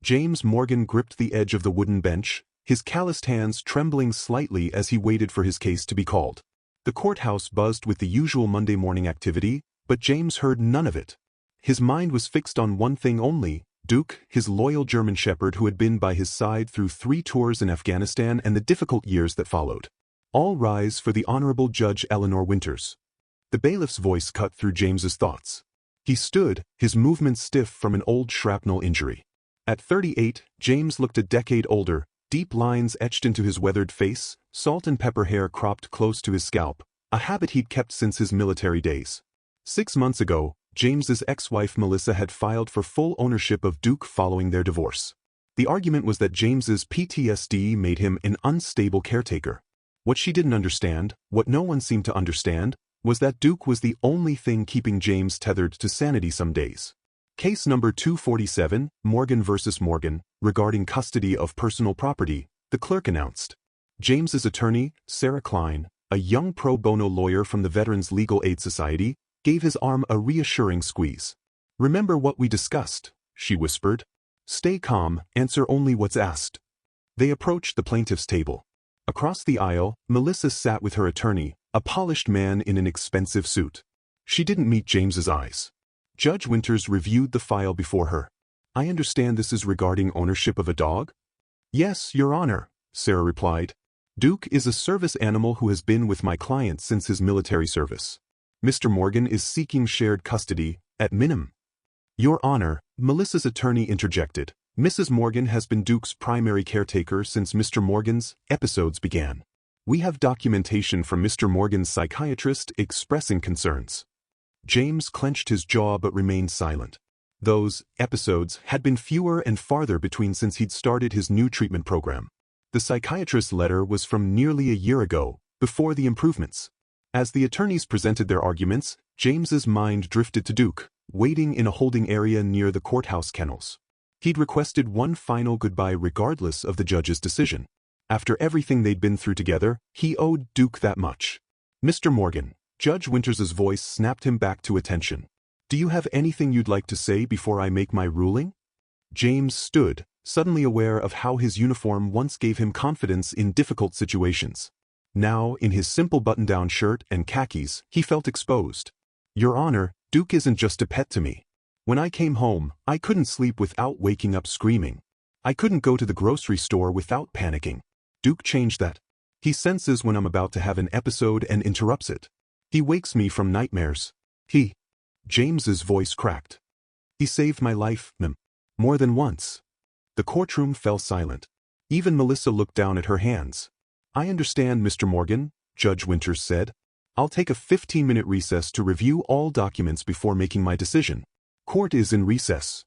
James Morgan gripped the edge of the wooden bench, his calloused hands trembling slightly as he waited for his case to be called. The courthouse buzzed with the usual Monday morning activity, but James heard none of it. His mind was fixed on one thing only: Duke, his loyal German shepherd who had been by his side through 3 tours in Afghanistan and the difficult years that followed. All rise for the Honorable Judge Eleanor Winters. The bailiff's voice cut through James's thoughts. He stood, his movements stiff from an old shrapnel injury. At 38, James looked a decade older, deep lines etched into his weathered face, salt and pepper hair cropped close to his scalp, a habit he'd kept since his military days. 6 months ago, James's ex-wife Melissa had filed for full ownership of Duke following their divorce. The argument was that James's PTSD made him an unstable caretaker. What she didn't understand, what no one seemed to understand, was that Duke was the only thing keeping James tethered to sanity some days. Case number 247, Morgan vs. Morgan, regarding custody of personal property, the clerk announced. James's attorney, Sarah Klein, a young pro bono lawyer from the Veterans Legal Aid Society, gave his arm a reassuring squeeze. "Remember what we discussed," she whispered. "Stay calm, answer only what's asked." They approached the plaintiff's table. Across the aisle, Melissa sat with her attorney, a polished man in an expensive suit. She didn't meet James's eyes. Judge Winters reviewed the file before her. "I understand this is regarding ownership of a dog?" "Yes, Your Honor," Sarah replied. "Duke is a service animal who has been with my client since his military service. Mr. Morgan is seeking shared custody, at minimum." "Your Honor," Melissa's attorney interjected, "Mrs. Morgan has been Duke's primary caretaker since Mr. Morgan's episodes began. We have documentation from Mr. Morgan's psychiatrist expressing concerns." James clenched his jaw but remained silent. Those episodes had been fewer and farther between since he'd started his new treatment program. The psychiatrist's letter was from nearly a year ago, before the improvements. As the attorneys presented their arguments, James's mind drifted to Duke, waiting in a holding area near the courthouse kennels. He'd requested one final goodbye regardless of the judge's decision. After everything they'd been through together, he owed Duke that much. "Mr. Morgan," Judge Winters's voice snapped him back to attention. "Do you have anything you'd like to say before I make my ruling?" James stood, suddenly aware of how his uniform once gave him confidence in difficult situations. Now, in his simple button-down shirt and khakis, he felt exposed. "Your Honor, Duke isn't just a pet to me. When I came home, I couldn't sleep without waking up screaming. I couldn't go to the grocery store without panicking. Duke changed that. He senses when I'm about to have an episode and interrupts it. He wakes me from nightmares. James's voice cracked. "He saved my life, ma'am. More than once." The courtroom fell silent. Even Melissa looked down at her hands. "I understand, Mr. Morgan," Judge Winters said. "I'll take a 15-minute recess to review all documents before making my decision. Court is in recess."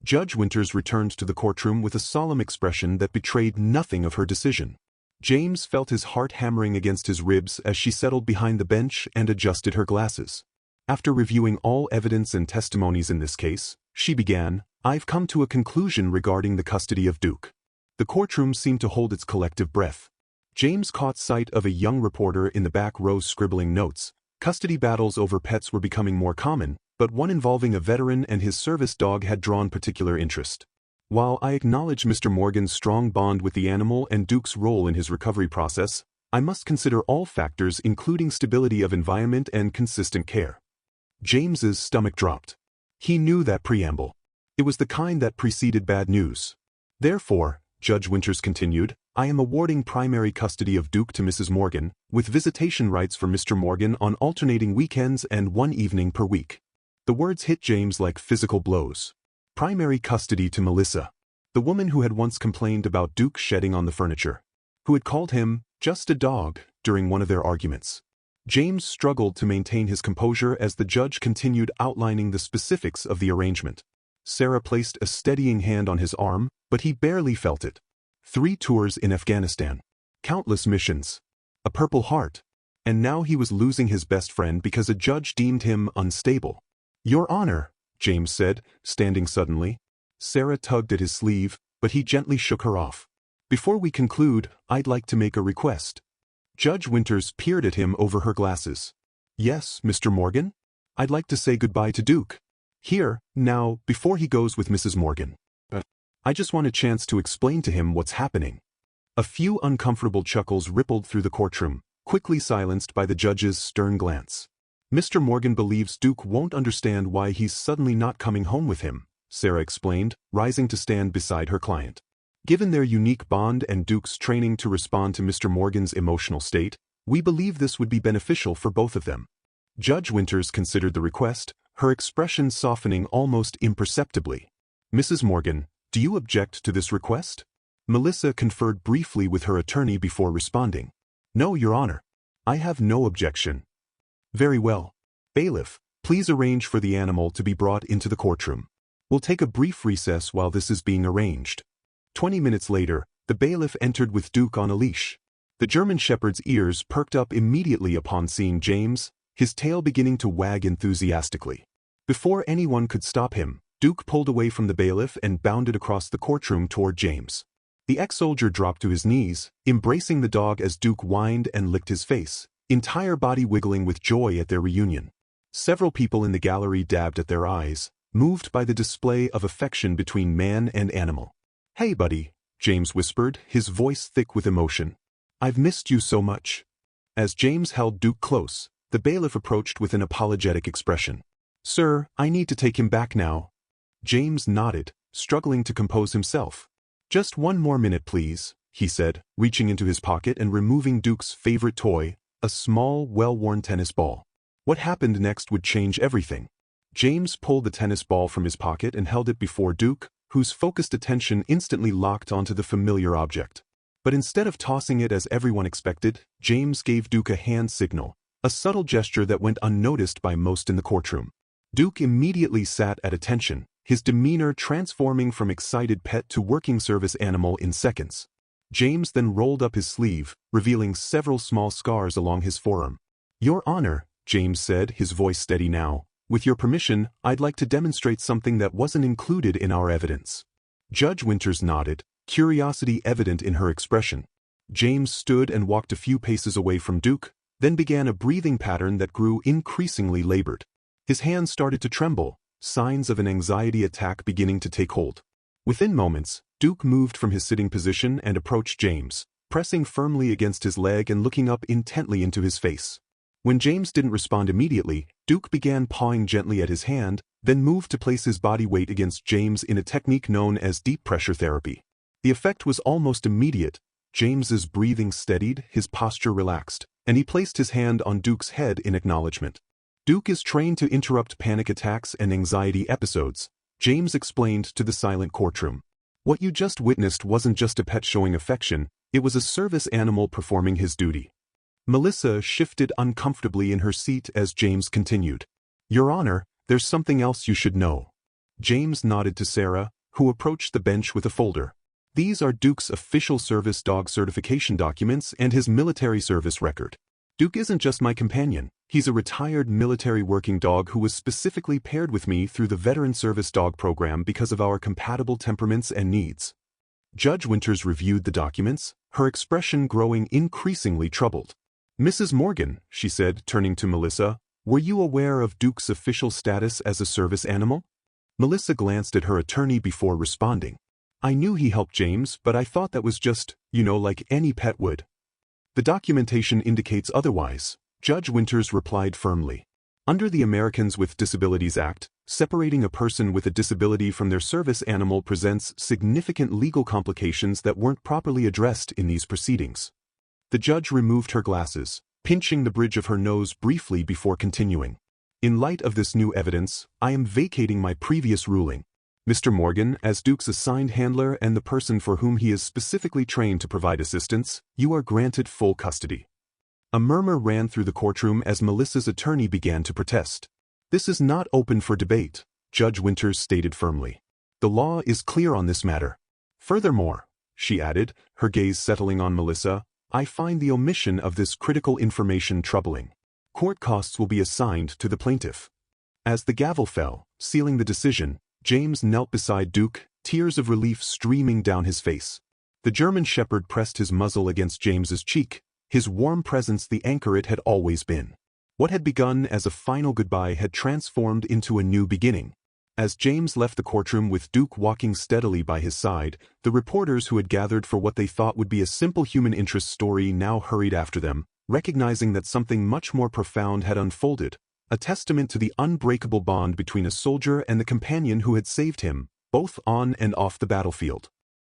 Judge Winters returned to the courtroom with a solemn expression that betrayed nothing of her decision. James felt his heart hammering against his ribs as she settled behind the bench and adjusted her glasses. After reviewing all evidence and testimonies in this case, she began, "I've come to a conclusion regarding the custody of Duke." The courtroom seemed to hold its collective breath. James caught sight of a young reporter in the back row scribbling notes. Custody battles over pets were becoming more common, but one involving a veteran and his service dog had drawn particular interest. "While I acknowledge Mr. Morgan's strong bond with the animal and Duke's role in his recovery process, I must consider all factors including stability of environment and consistent care." James's stomach dropped. He knew that preamble. It was the kind that preceded bad news. "Therefore," Judge Winters continued, "I am awarding primary custody of Duke to Mrs. Morgan, with visitation rights for Mr. Morgan on alternating weekends and 1 evening per week." The words hit James like physical blows. Primary custody to Melissa, the woman who had once complained about Duke shedding on the furniture, who had called him just a dog during one of their arguments. James struggled to maintain his composure as the judge continued outlining the specifics of the arrangement. Sarah placed a steadying hand on his arm, but he barely felt it. 3 tours in Afghanistan, countless missions, a Purple Heart, and now he was losing his best friend because a judge deemed him unstable. "Your Honor," James said, standing suddenly. Sarah tugged at his sleeve, but he gently shook her off. "Before we conclude, I'd like to make a request." Judge Winters peered at him over her glasses. "Yes, Mr. Morgan? I'd like to say goodbye to Duke. Here, now, before he goes with Mrs. Morgan. I just want a chance to explain to him what's happening." A few uncomfortable chuckles rippled through the courtroom, quickly silenced by the judge's stern glance. "Mr. Morgan believes Duke won't understand why he's suddenly not coming home with him," Sarah explained, rising to stand beside her client. "Given their unique bond and Duke's training to respond to Mr. Morgan's emotional state, we believe this would be beneficial for both of them." Judge Winters considered the request, her expression softening almost imperceptibly. "Mrs. Morgan, do you object to this request?" Melissa conferred briefly with her attorney before responding. "No, Your Honor. I have no objection." "Very well. Bailiff, please arrange for the animal to be brought into the courtroom. We'll take a brief recess while this is being arranged." 20 minutes later, the bailiff entered with Duke on a leash. The German Shepherd's ears perked up immediately upon seeing James, his tail beginning to wag enthusiastically. Before anyone could stop him, Duke pulled away from the bailiff and bounded across the courtroom toward James. The ex-soldier dropped to his knees, embracing the dog as Duke whined and licked his face, entire body wiggling with joy at their reunion. Several people in the gallery dabbed at their eyes, moved by the display of affection between man and animal. "Hey, buddy," James whispered, his voice thick with emotion. "I've missed you so much." As James held Duke close, the bailiff approached with an apologetic expression. "Sir, I need to take him back now." James nodded, struggling to compose himself. "Just one more minute, please," he said, reaching into his pocket and removing Duke's favorite toy, a small, well-worn tennis ball. What happened next would change everything. James pulled the tennis ball from his pocket and held it before Duke, whose focused attention instantly locked onto the familiar object. But instead of tossing it as everyone expected, James gave Duke a hand signal, a subtle gesture that went unnoticed by most in the courtroom. Duke immediately sat at attention, his demeanor transforming from excited pet to working service animal in seconds. James then rolled up his sleeve, revealing several small scars along his forearm. "Your Honor," James said, his voice steady now, "with your permission, I'd like to demonstrate something that wasn't included in our evidence." Judge Winters nodded, curiosity evident in her expression. James stood and walked a few paces away from Duke, then began a breathing pattern that grew increasingly labored. His hands started to tremble, signs of an anxiety attack beginning to take hold. Within moments, Duke moved from his sitting position and approached James, pressing firmly against his leg and looking up intently into his face. When James didn't respond immediately, Duke began pawing gently at his hand, then moved to place his body weight against James in a technique known as deep pressure therapy. The effect was almost immediate. James's breathing steadied, his posture relaxed, and he placed his hand on Duke's head in acknowledgement. "Duke is trained to interrupt panic attacks and anxiety episodes," James explained to the silent courtroom. "What you just witnessed wasn't just a pet showing affection, it was a service animal performing his duty." Melissa shifted uncomfortably in her seat as James continued. "Your Honor, there's something else you should know." James nodded to Sarah, who approached the bench with a folder. "These are Duke's official service dog certification documents and his military service record. Duke isn't just my companion, he's a retired military working dog who was specifically paired with me through the Veteran Service Dog Program because of our compatible temperaments and needs." Judge Winters reviewed the documents, her expression growing increasingly troubled. "Mrs. Morgan," she said, turning to Melissa, "were you aware of Duke's official status as a service animal?" Melissa glanced at her attorney before responding. "I knew he helped James, but I thought that was just, like any pet would." "The documentation indicates otherwise," Judge Winters replied firmly. "Under the Americans with Disabilities Act, separating a person with a disability from their service animal presents significant legal complications that weren't properly addressed in these proceedings." The judge removed her glasses, pinching the bridge of her nose briefly before continuing. "In light of this new evidence, I am vacating my previous ruling. Mr. Morgan, as Duke's assigned handler and the person for whom he is specifically trained to provide assistance, you are granted full custody." A murmur ran through the courtroom as Melissa's attorney began to protest. "This is not open for debate," Judge Winters stated firmly. "The law is clear on this matter. Furthermore," she added, her gaze settling on Melissa, "I find the omission of this critical information troubling. Court costs will be assigned to the plaintiff." As the gavel fell, sealing the decision, James knelt beside Duke, tears of relief streaming down his face. The German Shepherd pressed his muzzle against James's cheek, his warm presence the anchor it had always been. What had begun as a final goodbye had transformed into a new beginning. As James left the courtroom with Duke walking steadily by his side, the reporters who had gathered for what they thought would be a simple human interest story now hurried after them, recognizing that something much more profound had unfolded, a testament to the unbreakable bond between a soldier and the companion who had saved him, both on and off the battlefield.